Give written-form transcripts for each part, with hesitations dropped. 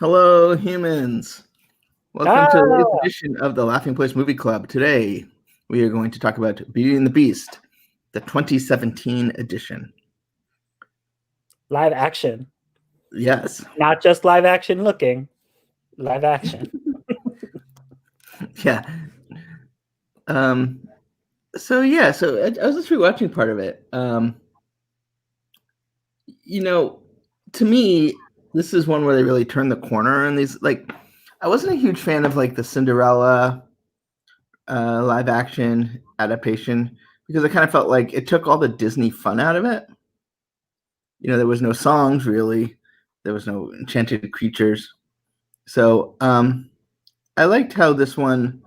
Hello, humans. Welcome to the latest Ah, edition of the Laughing Place Movie Club. Today, we are going to talk about Beauty and the Beast, the 2017 edition. live action. Yes. Not just live action looking, live action. Yeah. Um, so I was just rewatching part of it. You know, to me, this is one where they really turn the corner on these. Like, I wasn't a huge fan of like the Cinderella live action adaptation because I kind of felt like it took all the Disney fun out of it. There was no songs really. There was no enchanted creatures. So I liked how this one,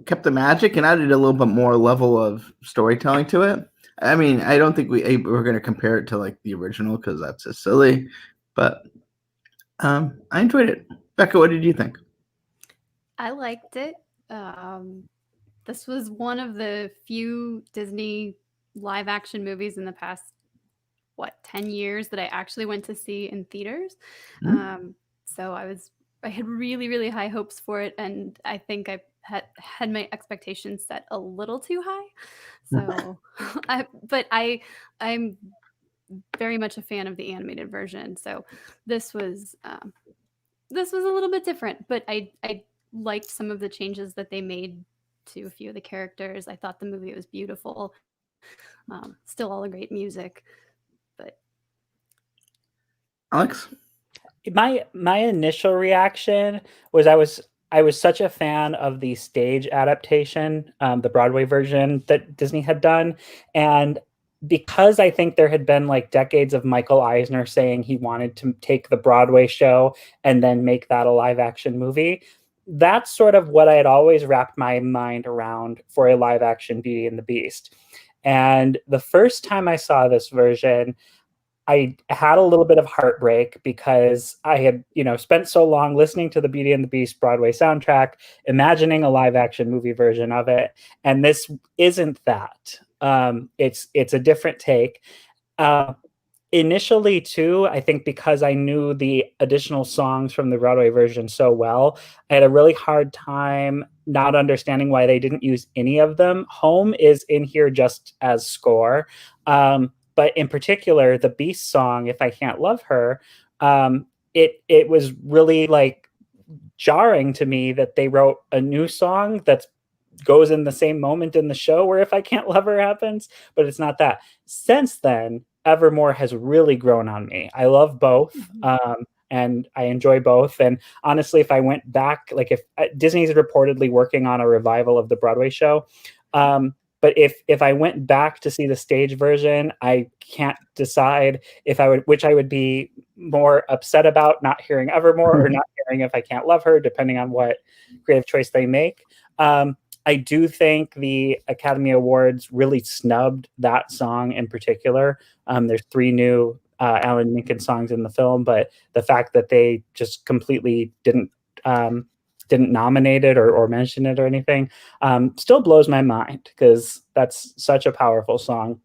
kept the magic and added a little bit more level of storytelling to it. I mean, I don't think we're going to compare it to like the original because that's just silly, but I enjoyed it. Becca, what did you think? I liked it. Um, this was one of the few Disney live action movies in the past, 10 years that I actually went to see in theaters. Hmm? So I had really, really high hopes for it. And I think I had my expectations set a little too high. So, I'm very much a fan of the animated version. So this was, this was a little bit different, but I liked some of the changes that they made to a few of the characters. I thought the movie was beautiful. Still all a great music, but Alex? My initial reaction was I was such a fan of the stage adaptation, the Broadway version that Disney had done, and because I think there had been like decades of Michael Eisner saying he wanted to take the Broadway show and then make that a live action movie. That's sort of what I had always wrapped my mind around for a live action Beauty and the Beast. And the first time I saw this version, I had a little bit of heartbreak because I had, spent so long listening to the Beauty and the Beast Broadway soundtrack, imagining a live action movie version of it, and this isn't that. It's a different take. Uh, Initially, too, I think because I knew the additional songs from the Broadway version so well, I had a really hard time not understanding why they didn't use any of them. Home is in here just as score. But in particular, the Beast song, If I Can't Love Her, it was really like jarring to me that they wrote a new song that goes in the same moment in the show where If I Can't Love Her happens, but it's not that. Since then, Evermore has really grown on me. I love both. And I enjoy both. And honestly, if I went back, like if Disney's reportedly working on a revival of the Broadway show, but if I went back to see the stage version, I can't decide if I would, which I would be more upset about, not hearing Evermore or not hearing If I Can't Love Her, depending on what creative choice they make. I do think the Academy Awards really snubbed that song in particular. There's three new Alan Menken songs in the film, but the fact that they just completely didn't nominate it or mention it or anything still blows my mind because that's such a powerful song.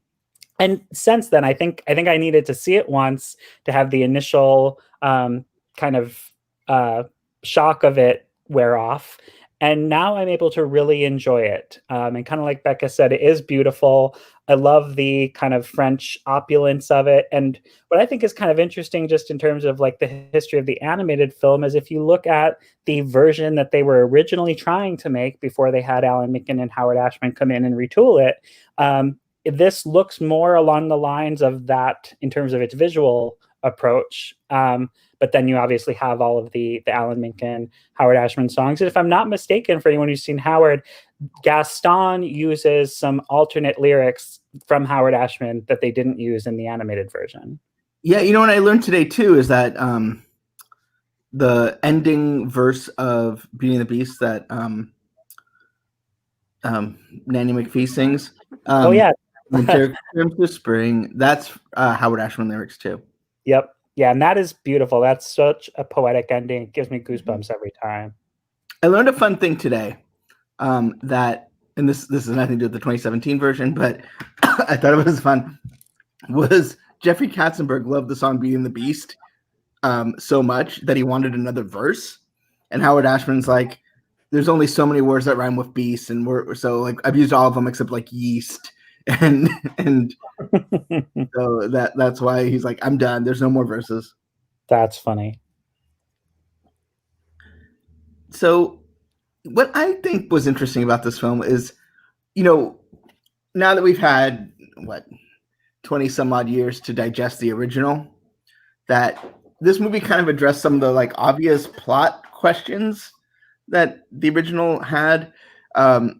And since then, I think I needed to see it once to have the initial kind of uh, shock of it wear off. And now I'm able to really enjoy it. And kind of like Becca said, it is beautiful. I love the kind of French opulence of it. And what I think is kind of interesting, just in terms of like the history of the animated film, is if you look at the version that they were originally trying to make before they had Alan Menken and Howard Ashman come in and retool it. This looks more along the lines of that in terms of its visual approach. But then you obviously have all of the Alan Menken, Howard Ashman songs. And if I'm not mistaken, for anyone who's seen Howard, Gaston uses some alternate lyrics from Howard Ashman that they didn't use in the animated version. Yeah, what I learned today too is that the ending verse of Beauty and the Beast that Nanny McPhee sings. Oh yeah. Winter comes to spring. That's Howard Ashman lyrics too. Yep. Yeah, and that is beautiful. That's such a poetic ending. It gives me goosebumps every time. I learned a fun thing today that, and this has nothing to do with the 2017 version, but I thought it was fun. Was Jeffrey Katzenberg loved the song "Beauty and the Beast," so much that he wanted another verse. And Howard Ashman's like, there's only so many words that rhyme with beast, and we're so like I've used all of them except like yeast, and so that's why he's like, I'm done. There's no more verses. That's funny. So what I think was interesting about this film is, now that we've had 20 some odd years to digest the original, that this movie kind of addressed some of the like obvious plot questions that the original had, while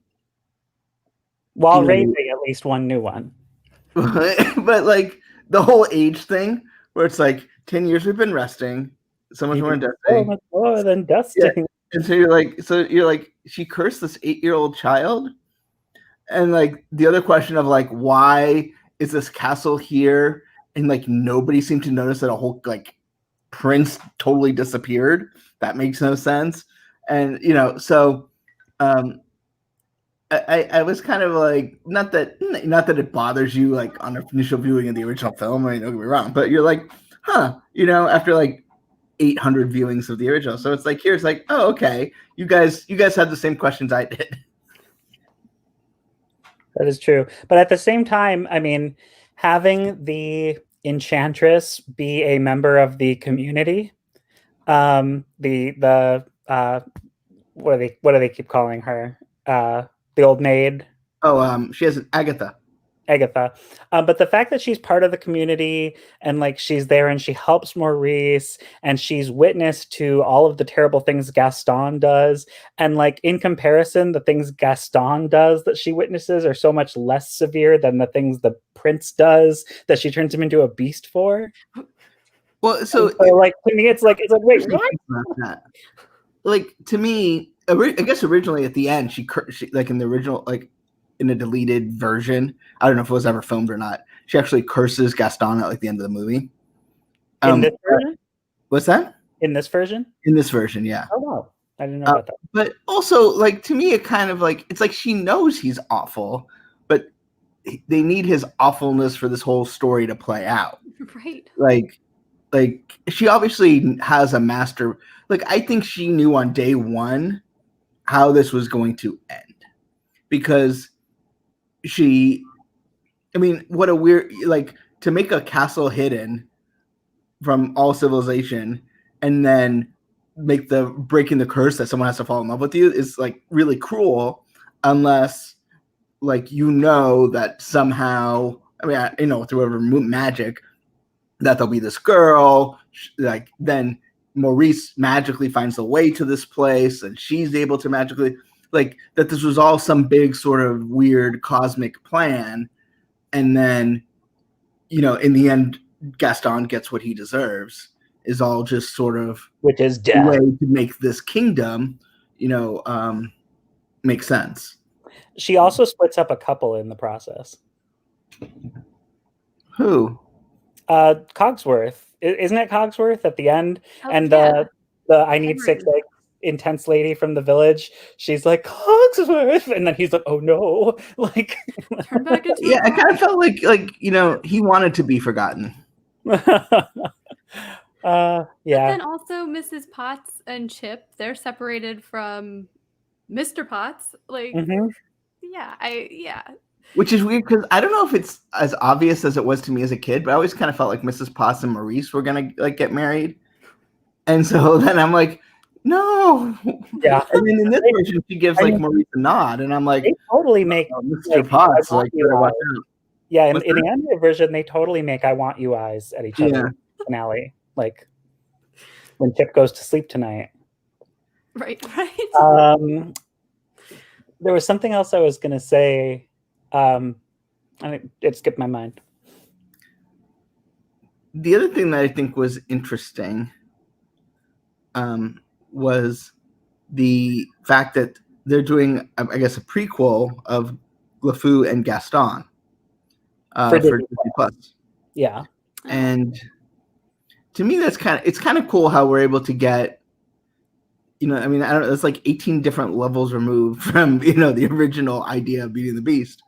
raising at least one new one. But like the whole age thing, where it's like 10 years we've been resting, so much more than dusting. Much more than dusting. Yeah. And so you're like, she cursed this 8-year-old child, and like the other question of like, why is this castle here, and like nobody seemed to notice that a whole like prince totally disappeared. That makes no sense. And so I was kind of like, not that it bothers you like on initial viewing of the original film, don't get me wrong, but you're like, after like 800 viewings of the original. So it's like, here's like, oh, okay, you guys had the same questions I did. That is true. But at the same time, I mean, having the enchantress be a member of the community, the what do they keep calling her? The old maid. Oh, she has an Agatha. But the fact that she's part of the community and like she's there and she helps Maurice and she's witness to all of the terrible things Gaston does, and like in comparison, the things Gaston does that she witnesses are so much less severe than the things the prince does that she turns him into a beast for. Well, so like to me, it's like wait, what? Like to me, I guess originally at the end, she like in the original, like in a deleted version, I don't know if it was ever filmed or not, she actually curses Gaston at like the end of the movie. In this version? What's that? In this version? In this version, yeah. Oh wow, I didn't know about that. But also, like to me, it kind of like it's like she knows he's awful, but they need his awfulness for this whole story to play out. Right. Like she obviously has a master. Like I think she knew on day one how this was going to end, because what a weird, like, to make a castle hidden from all civilization and then make the breaking the curse that someone has to fall in love with you is like really cruel, unless like that somehow, through whatever magic, that there'll be this girl, like then Maurice magically finds the way to this place and she's able to magically, like, that this was all some big sort of weird cosmic plan, and then in the end Gaston gets what he deserves, is all just sort of, which is death, a way to make this kingdom make sense. She also splits up a couple in the process. Who? Cogsworth. Isn't it Cogsworth at the end? Oh, and yeah. the I need 6 eggs intense lady from the village, she's like, Cogsworth, and then he's like, oh no, like turn back into yeah, I kind of felt like he wanted to be forgotten. Yeah. But then also Mrs. Potts and Chip, they're separated from Mr. Potts. Like, yeah. Which is weird, because I don't know if it's as obvious as it was to me as a kid, but I always kind of felt like Mrs. Potts and Maurice were gonna like get married, and so then I'm like, no. Yeah. And then in this version, she gives like Maurice a nod, and I'm like, they totally make Mr. Potts like watch out. Yeah, in the animated version, they totally make "I want you" eyes at each other. Finale, like when Chip goes to sleep tonight. Right. There was something else I was gonna say. It skipped my mind. The other thing that I think was interesting was the fact that they're doing, I guess, a prequel of LeFou and Gaston for Disney Plus. Yeah. And to me, it's kind of cool how we're able to get, I don't know, it's like 18 different levels removed from, the original idea of Beauty and the Beast.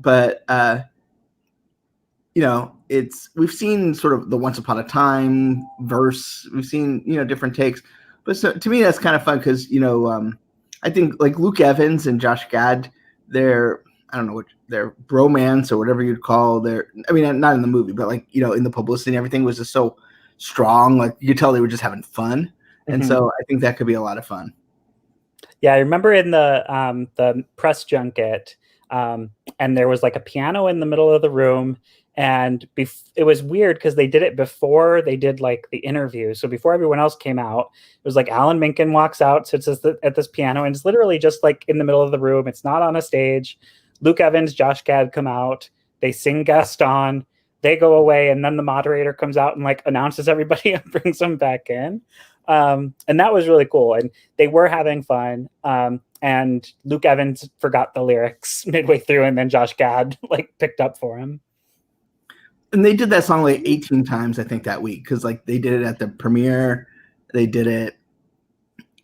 But, we've seen sort of the Once Upon a Time verse. We've seen different takes, but so, to me that's kind of fun because I think like Luke Evans and Josh Gad, their I don't know what their bromance or whatever you'd call I mean, not in the movie, but like in the publicity and everything was just so strong. Like you could tell they were just having fun, and so I think that could be a lot of fun. Yeah, I remember in the press junket, and there was like a piano in the middle of the room, and it was weird because they did it before they did like the interview. So before everyone else came out, it was like Alan Menken walks out, sits at this piano, and it's literally just like in the middle of the room. It's not on a stage. Luke Evans, Josh Gad come out. They sing Gaston. They go away, and then the moderator comes out and like announces everybody and brings them back in. And that was really cool. And they were having fun. And Luke Evans forgot the lyrics midway through, and then Josh Gad like picked up for him. And they did that song like 18 times, I think, that week because like they did it at the premiere. They did it.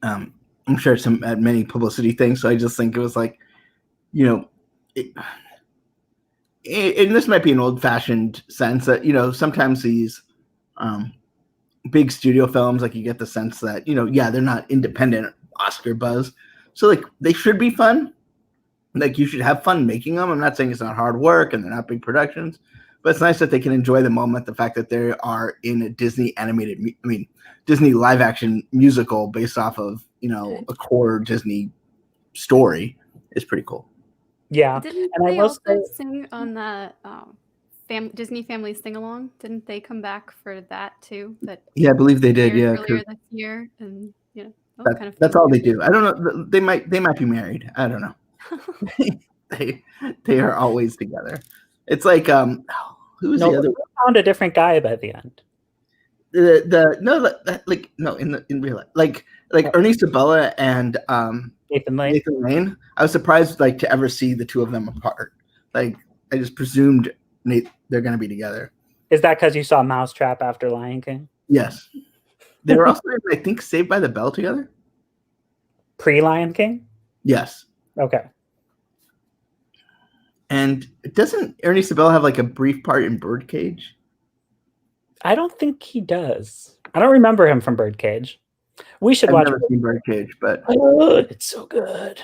I'm sure at many publicity things. So I just think it was like, and this might be an old-fashioned sense that sometimes these big studio films, like you get the sense that they're not independent Oscar buzz, so like they should be fun. Like you should have fun making them. I'm not saying it's not hard work and they're not big productions, but it's nice that they can enjoy the moment. The fact that they are in a Disney Disney live action musical based off of a core Disney story is pretty cool. Yeah, Didn't and they also sing on the Disney Family Sing Along? Didn't they come back for that too? Yeah, I believe they did. Yeah, earlier this year, and that's all they do. I don't know. They might be married. I don't know. they are always together. It's like who's the other? Found a different guy by the end. In real life, like Ernie Sabella and Nathan Lane. I was surprised to ever see the two of them apart. Like I just presumed they're going to be together. Is that because you saw Mousetrap after Lion King? Yes. They were also, I think, Saved by the Bell together. Pre-Lion King? Yes. Okay. And doesn't Ernie Sabella have like a brief part in Birdcage? I don't think he does. I don't remember him from Birdcage. We should watch. I've never seen Birdcage, but it's so good.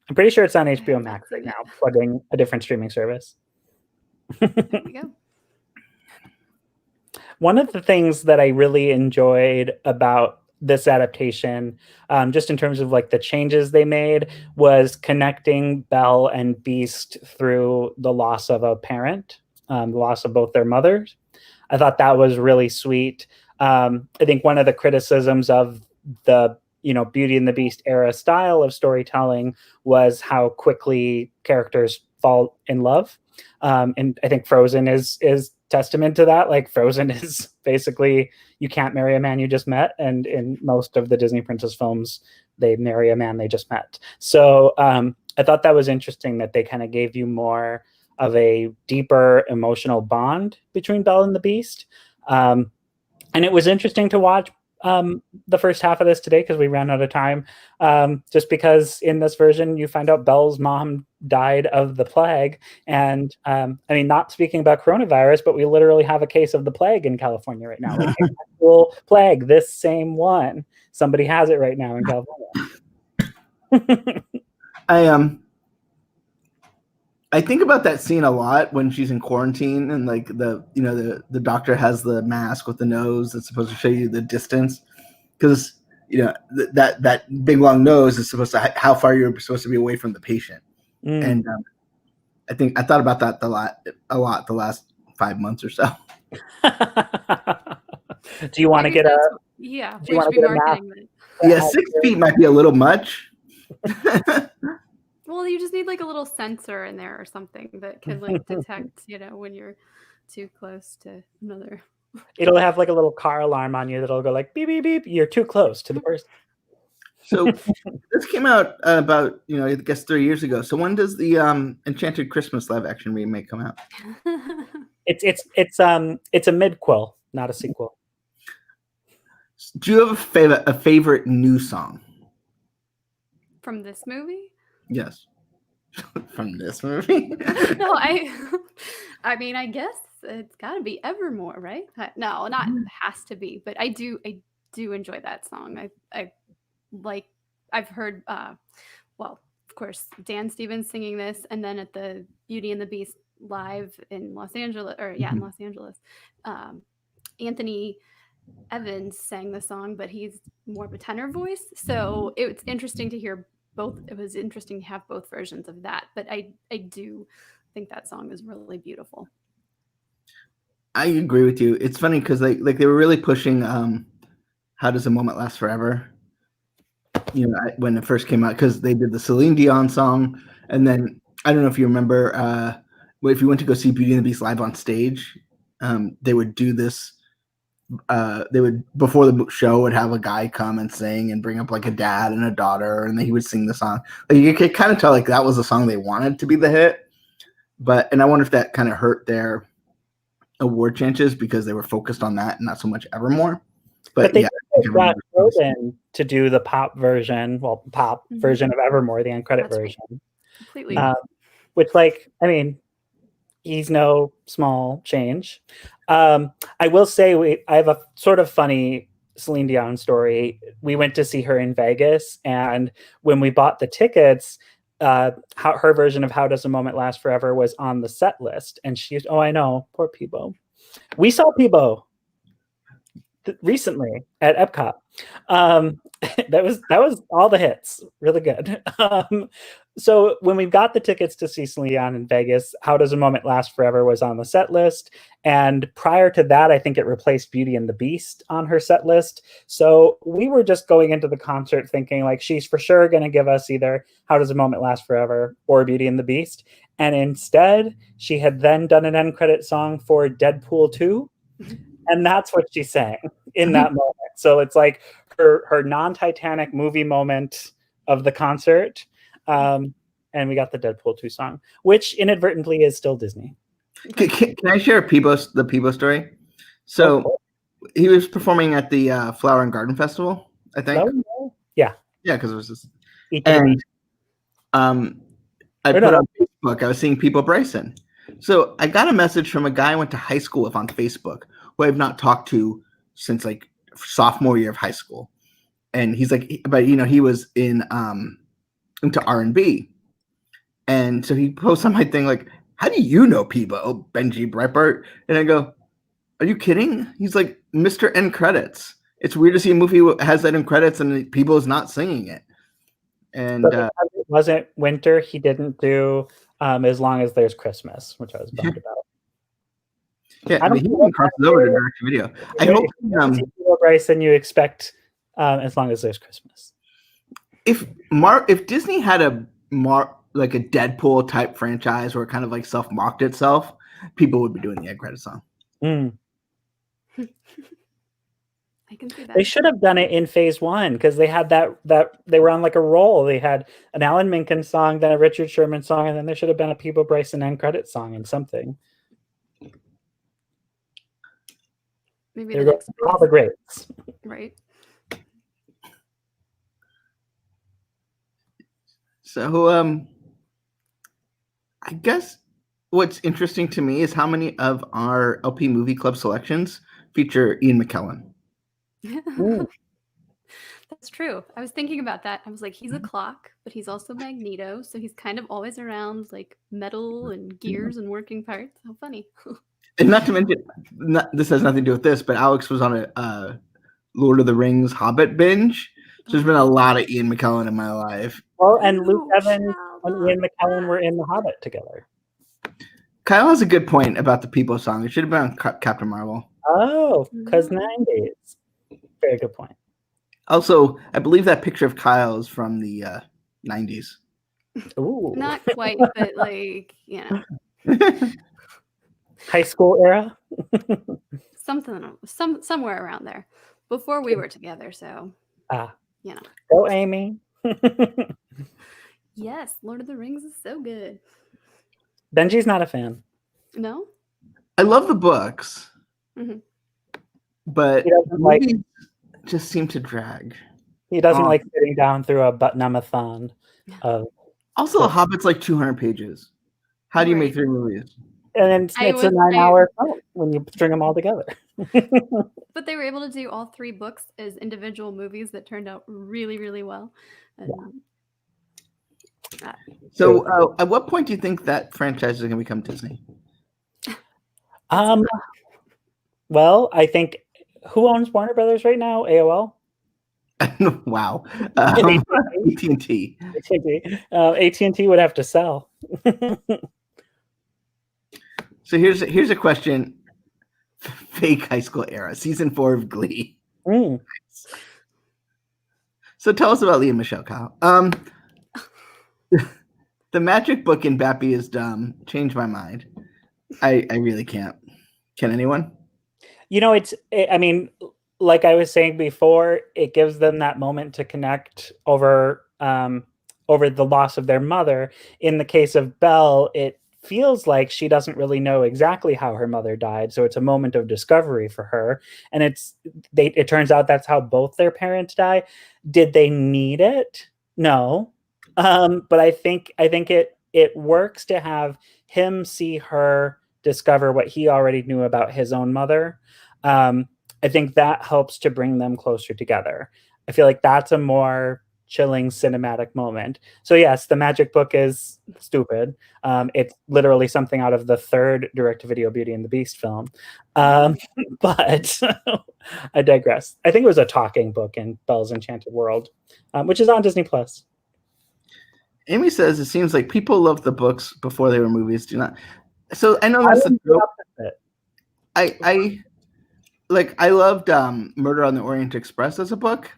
I'm pretty sure it's on HBO Max right now, plugging a different streaming service. There you go. One of the things that I really enjoyed about this adaptation, just in terms of like the changes they made, was connecting Belle and Beast through the loss of a parent, the loss of both their mothers. I thought that was really sweet. I think one of the criticisms of the Beauty and the Beast era style of storytelling was how quickly characters fall in love. And I think Frozen is testament to that. Like Frozen is basically, you can't marry a man you just met. And in most of the Disney princess films, they marry a man they just met. So I thought that was interesting that they kind of gave you more of a deeper emotional bond between Belle and the Beast. And it was interesting to watch the first half of this today because we ran out of time. Just because in this version, you find out Belle's mom died of the plague. And not speaking about coronavirus, but we literally have a case of the plague in California right now. Like actual plague, this same one. Somebody has it right now in California. I think about that scene a lot when she's in quarantine and like the doctor has the mask with the nose that's supposed to show you the distance because that big long nose is supposed to how far you're supposed to be away from the patient. And I thought about that a lot the last 5 months or so. Do you want to get a? Yeah, do you want to get a mask? Yeah, 6 feet might be a little much. Well, you just need like a little sensor in there or something that can like detect, when you're too close to another. It'll have like a little car alarm on you that'll go like beep beep beep. You're too close to the person. So this came out about I guess 3 years ago. So when does the Enchanted Christmas live action remake come out? It's a midquel, not a sequel. Do you have a favorite new song from this movie? Yes. From this movie? No, I mean, I guess it's got to be Evermore, right? No, not has to be, but I do enjoy that song. I like I've heard well, of course, Dan Stevens singing this, and then at the Beauty and the Beast live in Los Angeles, or yeah, in Los Angeles, Anthony Evans sang the song, but he's more of a tenor voice. So it's interesting to hear both. It was interesting to have both versions of that. But I do think that song is really beautiful. I agree with you. It's funny because like they were really pushing "How Does a Moment Last Forever." You know, when it first came out, because they did the Celine Dion song, and then I don't know if you remember, if you went to go see Beauty and the Beast live on stage, they would do this. They would, before the show, would have a guy come and sing and bring up like a dad and a daughter, and then he would sing the song. Like you could kind of tell like that was the song they wanted to be the hit. And I wonder if that kind of hurt their award chances because they were focused on that and not so much Evermore. But they yeah, got Jordan to do the pop version, version of Evermore, the end credit version. Right. Completely. Which, like, I mean, he's no small change. I will say I have a sort of funny Celine Dion story. We went to see her in Vegas, and when we bought the tickets, her version of "How Does a Moment Last Forever" was on the set list, and she's, I know, poor Peebo. We saw Peebo recently at Epcot. That was all the hits, really good. So when we got the tickets to see Celine Dion in Vegas, "How Does a Moment Last Forever" was on the set list, and prior to that, I think it replaced Beauty and the Beast on her set list. So we were just going into the concert thinking like she's for sure going to give us either "How Does a Moment Last Forever" or Beauty and the Beast, and instead she had then done an end credit song for Deadpool 2. And that's what she sang in that moment. So it's like her non-Titanic movie moment of the concert. And we got the Deadpool 2 song, which inadvertently is still Disney. Can I share the Peebo story? So he was performing at the Flower and Garden Festival, I think. Yeah. Yeah, because it was just... And I put on Facebook, I was seeing Peebo Bryson. So I got a message from a guy I went to high school with on Facebook, who I've not talked to since like sophomore year of high school. And he's like, but he was into R&B. And so he posts on my thing like, "How do you know Peebo, Benji Breitbart?" And I go, "Are you kidding?" He's like, "Mr. End Credits. It's weird to see a movie that has that in credits and Peebo's not singing it." And it wasn't winter, he didn't do "As Long as There's Christmas," which I was bummed about. Yeah, I mean, he even crosses over to direct video. I hope Peebo Bryson, you expect "As Long as There's Christmas." If Disney had like a Deadpool type franchise where it kind of like self-mocked itself, people would be doing the end credit song. I can see that. They should have done it in phase 1 because they had that they were on like a roll. They had an Alan Menken song, then a Richard Sherman song, and then there should have been a Peebo Bryson end credit song and something. Maybe they're all the greats. Right. So I guess what's interesting to me is how many of our LP Movie Club selections feature Ian McKellen. That's true. I was thinking about that. I was like, he's a clock, but he's also Magneto, so he's kind of always around like metal and gears and working parts. How funny. And not to mention, this has nothing to do with this, but Alex was on a Lord of the Rings Hobbit binge. So there's been a lot of Ian McKellen in my life. Well, and Luke Evans and Ian McKellen were in The Hobbit together. Kyle has a good point about the Peebo song. It should have been on Captain Marvel. Oh, because 90s. Very good point. Also, I believe that picture of Kyle is from the 90s. Ooh. Not quite, but like, High school era? Somewhere around there. Before we were together, so Go Amy. Yes, Lord of the Rings is so good. Benji's not a fan. No? I love the books. But movies just seem to drag. He doesn't like sitting down through a button-a-thon. Also, The Hobbit's like 200 pages. How do you make 3 movies? And then it's a 9-hour film when you string them all together. But they were able to do all 3 books as individual movies that turned out really, really well. And So, at what point do you think that franchise is going to become Disney? Well, I think who owns Warner Brothers right now? AOL. Wow. AT&T. AT&T would have to sell. So here's a question. Fake high school era, season 4 of Glee. So tell us about Leah Michelle, Kyle. The magic book in Bappy is Dumb changed my mind. I really can't. Can anyone? I mean, like I was saying before, it gives them that moment to connect over the loss of their mother. In the case of Belle, it feels like she doesn't really know exactly how her mother died, so it's a moment of discovery for her. And it turns out that's how both their parents die. Did they need it? No, but I think it works to have him see her discover what he already knew about his own mother. I think that helps to bring them closer together. I feel like that's a more chilling cinematic moment. So yes, the magic book is stupid. It's literally something out of the 3rd direct-to-video Beauty and the Beast film. But I digress. I think it was a talking book in Belle's Enchanted World, which is on Disney Plus. Amy says it seems like people loved the books before they were movies. Do not. So I know that's the opposite. I loved Murder on the Orient Express as a book,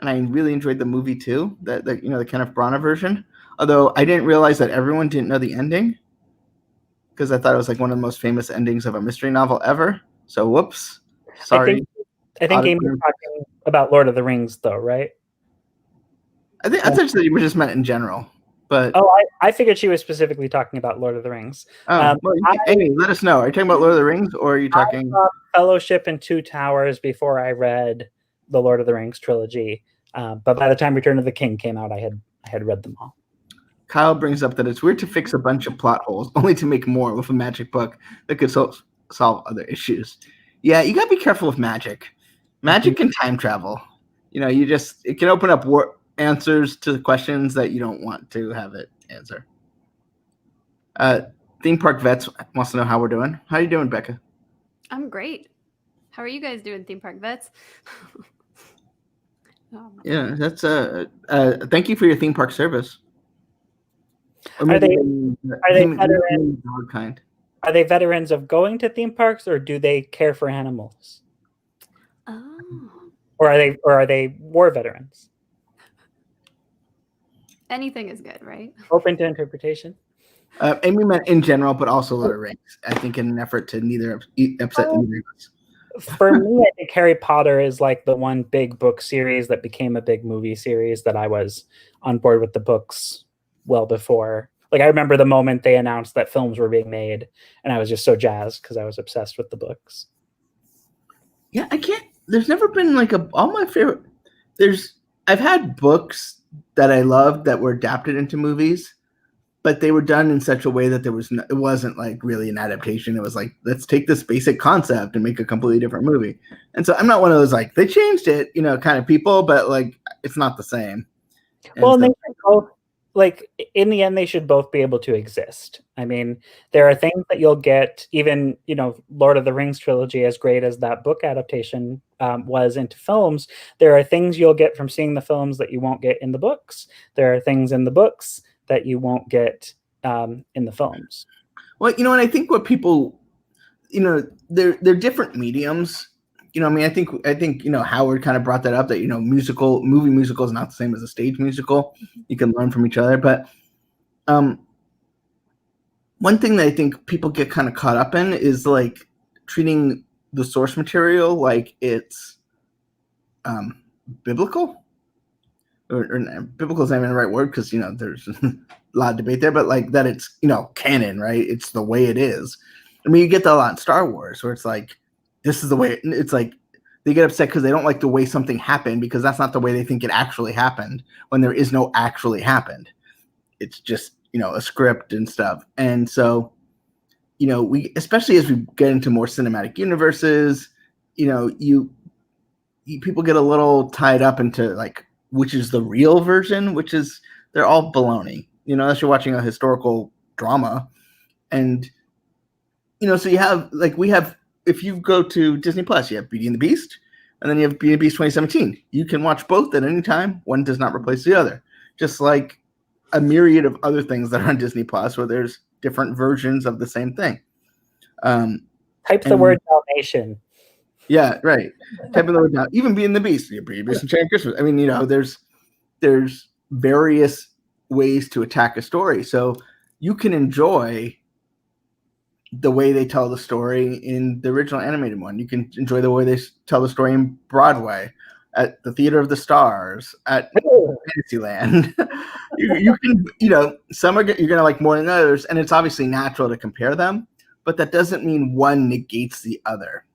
and I really enjoyed the movie too. The Kenneth Branagh version. Although I didn't realize that everyone didn't know the ending, because I thought it was like one of the most famous endings of a mystery novel ever. So whoops, sorry. I think Amy's talking about Lord of the Rings, though, right? I think essentially you were just meant in general. But I figured she was specifically talking about Lord of the Rings. Amy, let us know. Are you talking about Lord of the Rings, or are you talking? I saw Fellowship and Two Towers before I read the Lord of the Rings trilogy. But by the time Return of the King came out, I had read them all. Kyle brings up that it's weird to fix a bunch of plot holes only to make more with a magic book that could solve other issues. Yeah, you gotta be careful with magic. Magic and time travel. It can open up answers to the questions that you don't want to have it answer. Theme Park Vets wants to know how we're doing. How are you doing, Becca? I'm great. How are you guys doing, Theme Park Vets? Yeah, that's thank you for your theme park service. Are they veterans of going to theme parks, or do they care for animals? Or are they war veterans? Anything is good, right? Open to interpretation. Amy meant in general, but also Lord of the Rings. I think in an effort to neither upset neither of us. For me, I think Harry Potter is like the one big book series that became a big movie series that I was on board with the books well before. Like, I remember the moment they announced that films were being made, and I was just so jazzed because I was obsessed with the books. Yeah, there's never been like all my favorite. I've had books that I loved that were adapted into movies, but they were done in such a way that it wasn't like really an adaptation. It was like, let's take this basic concept and make a completely different movie. And so I'm not one of those like, they changed it, kind of people, but like, it's not the same. Well, they both, like, in the end, they should both be able to exist. I mean, there are things that you'll get, even, Lord of the Rings trilogy, as great as that book adaptation was into films, there are things you'll get from seeing the films that you won't get in the books. There are things in the books that you won't get in the films. Well, and I think what people, they're different mediums. I think Howard kind of brought that up, that movie musical is not the same as a stage musical. You can learn from each other, but one thing that I think people get kind of caught up in is like treating the source material like it's biblical. Or biblical is not even the right word, because there's a lot of debate there, but like that it's canon, right? It's the way it is. I mean, you get that a lot in Star Wars, where it's like, this is the way. It's like they get upset because they don't like the way something happened, because that's not the way they think it actually happened, when there is no actually happened. It's just a script and stuff. And so we, especially as we get into more cinematic universes, people get a little tied up into like which is the real version, which is they're all baloney. Unless you're watching a historical drama, and so you have like we have if you go to Disney Plus, you have Beauty and the Beast, and then you have Beauty and the Beast 2017. You can watch both at any time. One does not replace the other. Just like a myriad of other things that are on Disney Plus, where there's different versions of the same thing. Type the word Dalmatian. Yeah, right. Type in the word down. Even Beauty and the Beast, Beauty and the Beast and Enchanted Christmas. I mean, there's various ways to attack a story, so you can enjoy the way they tell the story in the original animated one. You can enjoy the way they tell the story in Broadway, at the Theater of the Stars, at Fantasyland. you can, some are you're gonna like more than others, and it's obviously natural to compare them, but that doesn't mean one negates the other.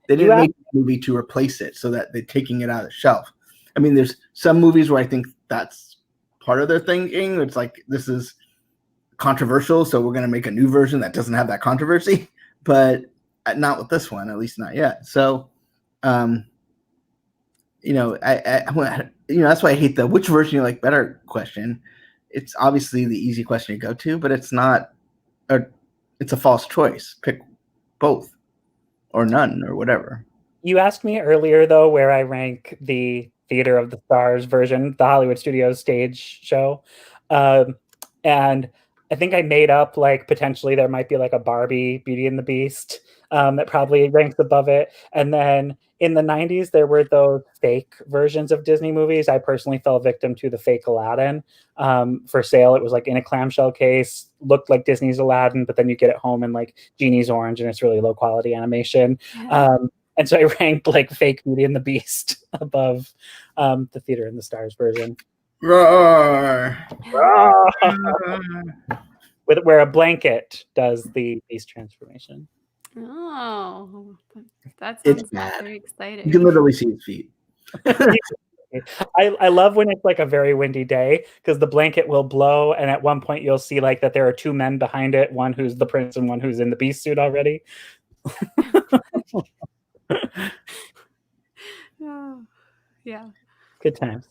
They didn't make the movie to replace it, so that they're taking it out of the shelf. I mean, there's some movies where I think that's part of their thinking. It's like, this is controversial, so we're going to make a new version that doesn't have that controversy, but not with this one, at least not yet. So, that's why I hate the which version you like better question. It's obviously the easy question to go to, but it's not. It's a false choice. Pick both. Or none, or whatever. You asked me earlier, though, where I rank the Theater of the Stars version, the Hollywood Studios stage show. And I think I made up, like, potentially there might be like a Barbie Beauty and the Beast that probably ranks above it. And then in the 90s, there were those fake versions of Disney movies. I personally fell victim to the fake Aladdin for sale. It was like in a clamshell case, looked like Disney's Aladdin, but then you get it home in like Genie's Orange, and it's really low quality animation. And so I ranked like fake Beauty and the Beast above the Theater in the Stars version. Roar. Roar. Where a blanket does the Beast transformation. Oh, that sounds very exciting. You can literally see his feet. I love when it's like a very windy day, because the blanket will blow, and at one point you'll see like that there are two men behind it, one who's the prince and one who's in the beast suit already. Oh, yeah. Good times.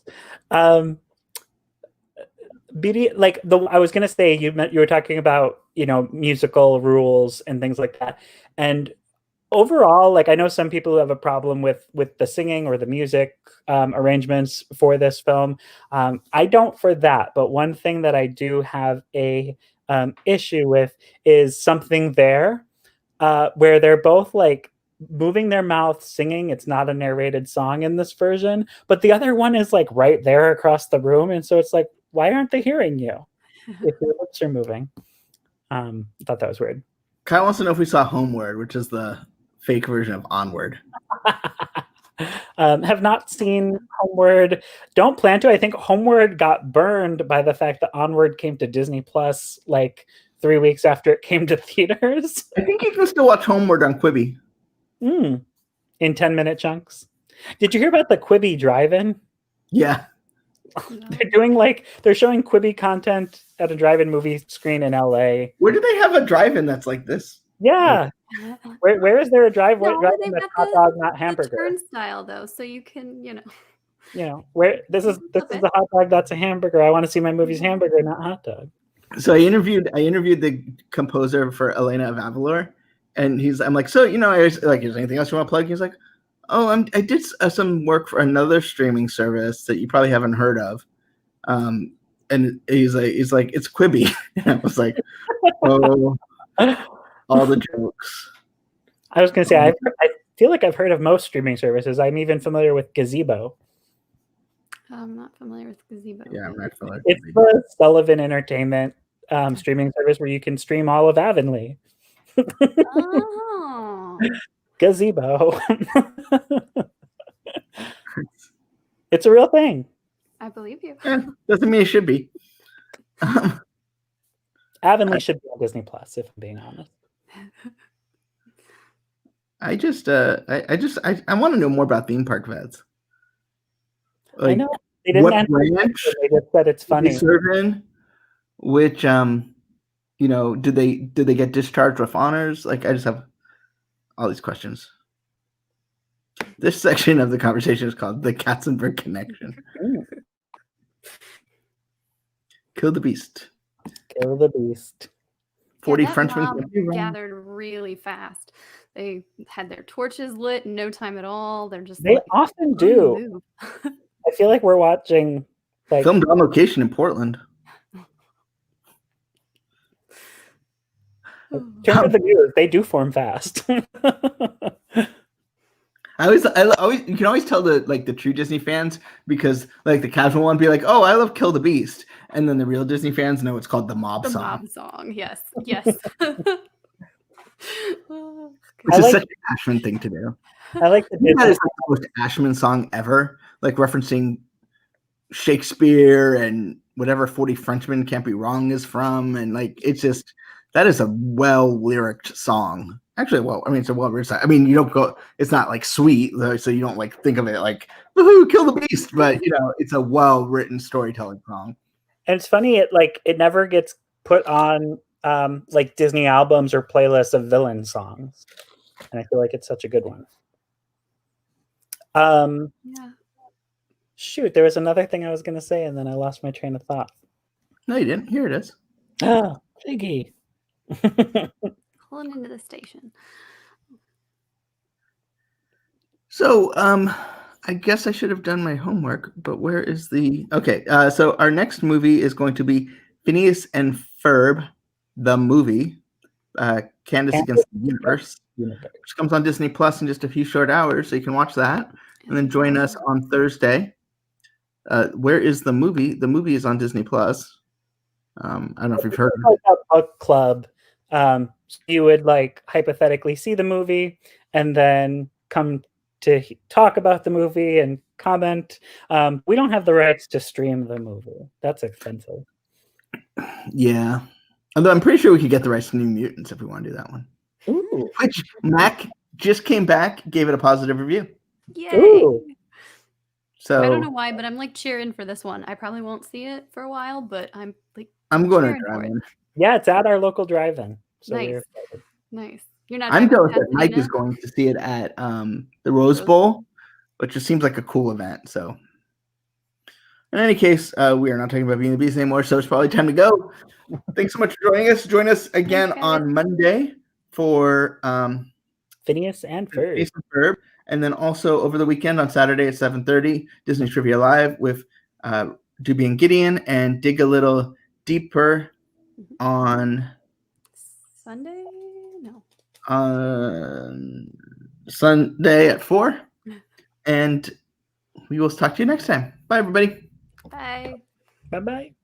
Beauty, like I was gonna say, you were talking about musical rules and things like that, and overall, like I know some people who have a problem with the singing or the music arrangements for this film. I don't for that, but one thing that I do have a issue with is something there where they're both like moving their mouth singing. It's not a narrated song in this version, but the other one is like right there across the room, and so it's like, why aren't they hearing you if your lips are moving? I thought that was weird. Kyle wants to know if we saw Homeward, which is the fake version of Onward. Have not seen Homeward. Don't plan to. I think Homeward got burned by the fact that Onward came to Disney Plus like 3 weeks after it came to theaters. I think you can still watch Homeward on Quibi. In 10-minute chunks. Did you hear about the Quibi drive-in? Yeah. They're showing Quibi content at a drive-in movie screen in LA. Where do they have a drive-in that's like this? Yeah. Where is there a drive-in that's hot dog, not hamburger? Turnstile though, so you can, where this is a hot dog that's a hamburger. I want to see my movie's hamburger, not hot dog. So I interviewed the composer for Elena of Avalor, and I'm like, so I was like, is there anything else you want to plug? He's like, oh, I did some work for another streaming service that you probably haven't heard of, and he's like, it's Quibi. And I was like, oh, all the jokes. I was gonna say, I feel like I've heard of most streaming services. I'm even familiar with Gazebo. I'm not familiar with Gazebo. Yeah, I'm not familiar. It's the Sullivan Entertainment streaming service where you can stream all of Avonlea. Oh. Gazebo. It's a real thing. I believe you. Doesn't mean it should be. Avonlea should be on Disney Plus, if I'm being honest. I want to know more about theme park vets. Like, I know they didn't what branch they just said it's funny. Serve in, which did they get discharged with honors? Like, I just have all these questions. This section of the conversation is called the Katzenberg Connection. Kill the Beast. Kill the Beast. 40 that Frenchmen. mob gathered really fast. They had their torches lit in no time at all. They're just They like, often on the do. move. I feel like we're watching like Filmed on location in Portland. turn to the news. They do form fast. I always you can always tell the true Disney fans, because like the casual one be like, oh, I love Kill the Beast, and then the real Disney fans know it's called the Mob The Song, mob song, yes. which is such an Ashman thing to do. I like the That is the most Ashman song ever, like referencing Shakespeare and whatever 40 Frenchmen Can't Be Wrong is from, and like it's just that is a well lyriced song. Actually, it's a well written song. I mean, you don't go, it's not like sweet, so you don't like think of it like woohoo, kill the beast, but it's a well written storytelling song. And it's funny, it never gets put on like Disney albums or playlists of villain songs, and I feel like it's such a good one. Yeah. Shoot, there was another thing I was going to say, and then I lost my train of thought. No, you didn't. Here it is. Ah, Piggy. Pulling into the station. So, I guess I should have done my homework, but where is the... Okay, so our next movie is going to be Phineas and Ferb, the movie, Candace Against the Universe, which comes on Disney Plus in just a few short hours, so you can watch that. And then join us on Thursday. Where is the movie? The movie is on Disney Plus. I don't know if you've heard of it. Like a book club. You would like hypothetically see the movie and then come to talk about the movie and comment. We don't have the rights to stream the movie. That's expensive. Yeah. Although I'm pretty sure we could get the rights to New Mutants if we want to do that one. Ooh. Which Mac just came back, gave it a positive review. Yay! Ooh. So I don't know why, but I'm like cheering for this one. I probably won't see it for a while, but I'm like I'm going to cheering for drive it. in. Yeah, it's at our local drive-in. So Nice. we're excited. Nice. You're not I'm driving jealous to that Mike is Pasadena? going to see it at the Rose Bowl, which just seems like a cool event. So, in any case, we are not talking about Being the Beast anymore, so it's probably time to go. Thanks so much for joining us. Join us again on Monday for Phineas and Ferb. Phineas and Ferb, and then also over the weekend on Saturday at 7:30, Disney Trivia Live with Doobie and Gideon, and dig a little deeper on Sunday? No. Sunday at 4. And we will talk to you next time. Bye, everybody. Bye. Bye-bye.